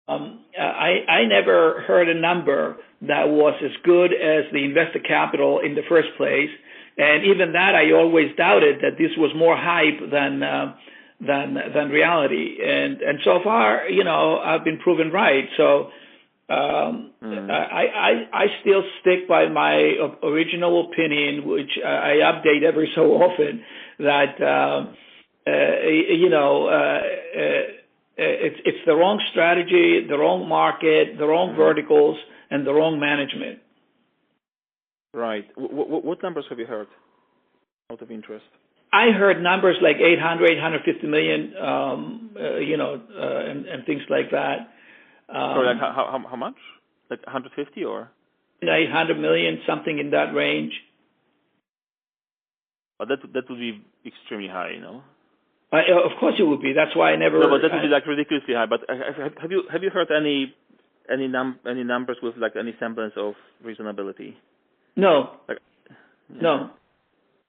I never heard a number that was as good as the investor capital in the first place, and even that I always doubted that this was more hype than reality, and so far, I've been proven right. So I still stick by my original opinion, which I update every so often, that it's the wrong strategy, the wrong market, the wrong verticals, and the wrong management. Right. What numbers have you heard out of interest? I heard numbers like 850 million, and things like that. So like how much? Like 150 or? 800 million, something in that range. But that would be extremely high, Of course it would be. That's why I never. No, but that would be like ridiculously high. But have you heard any numbers with like any semblance of reasonability? No. Like, no.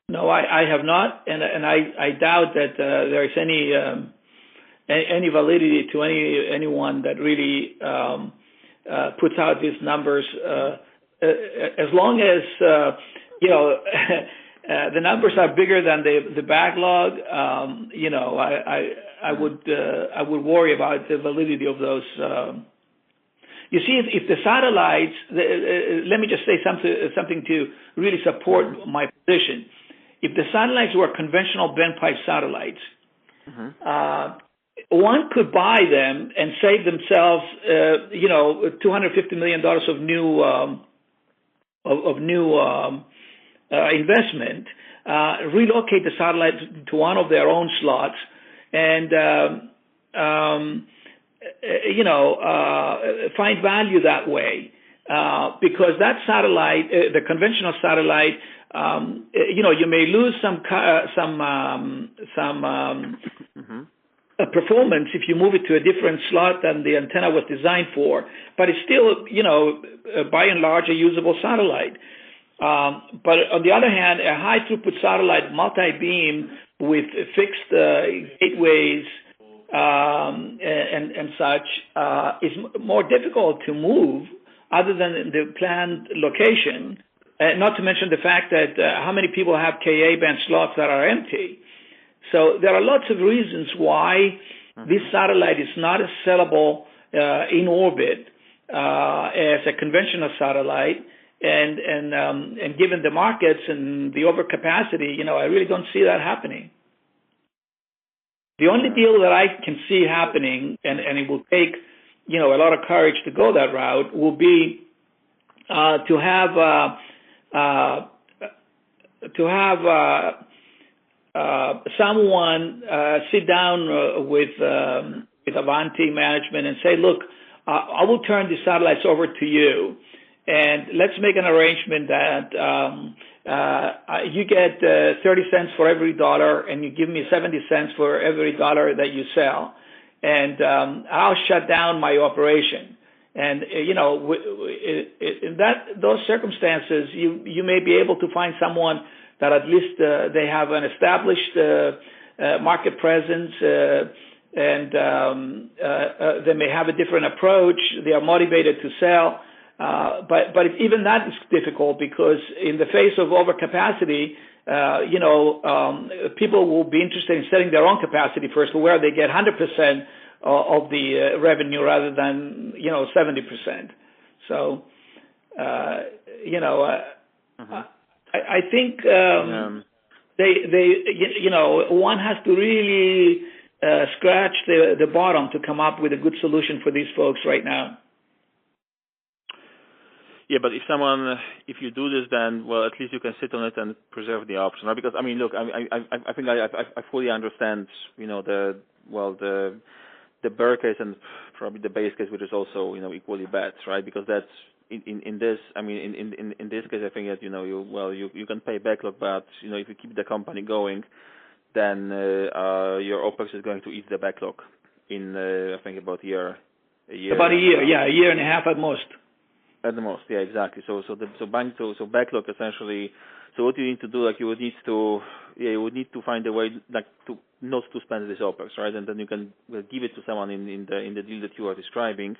No, I have not, and I doubt that there is any validity to anyone that really puts out these numbers. As long as the numbers are bigger than the backlog, I would worry about the validity of those. You see, if the satellites, let me just say something to really support my position. If the satellites were conventional bent pipe satellites, one could buy them and save themselves, $250 million of new investment, relocate the satellites to one of their own slots, and find value that way, because that satellite, the conventional satellite, you may lose some performance if you move it to a different slot than the antenna was designed for, but it's still, by and large, a usable satellite. But on the other hand, a high throughput satellite, multi-beam with fixed gateways and such is more difficult to move other than the planned location. Not to mention the fact that how many people have Ka-band slots that are empty. So there are lots of reasons why this satellite is not as sellable in orbit as a conventional satellite. And given the markets and the overcapacity, I really don't see that happening. The only deal that I can see happening, and it will take, a lot of courage to go that route, will be to have someone sit down with Avanti management and say, look, I will turn the satellites over to you, and let's make an arrangement that you get 30 cents for every dollar, and you give me 70 cents for every dollar that you sell, and I'll shut down my operation. And in those circumstances, you may be able to find someone that at least they have an established market presence, and they may have a different approach. They are motivated to sell. But even that is difficult, because in the face of overcapacity, people will be interested in setting their own capacity first, where they get 100% of the revenue rather than 70%. So I think one has to really scratch the bottom to come up with a good solution for these folks right now. Yeah, but if you do this, then, well, at least you can sit on it and preserve the option, right? Because, I mean, look, I think I fully understand, the bear case and probably the base case, which is also, equally bad, right? Because that's, in this case, I think that, you can pay backlog, but, if you keep the company going, then your OPEX is going to eat the backlog in, I think, about a year. About a year, yeah, a year and a half at most. At the most, yeah, exactly. So backlog essentially. So what you need to do, you would need to find a way, to not to spend this OPEX, right? And then you can give it to someone in the deal that you are describing,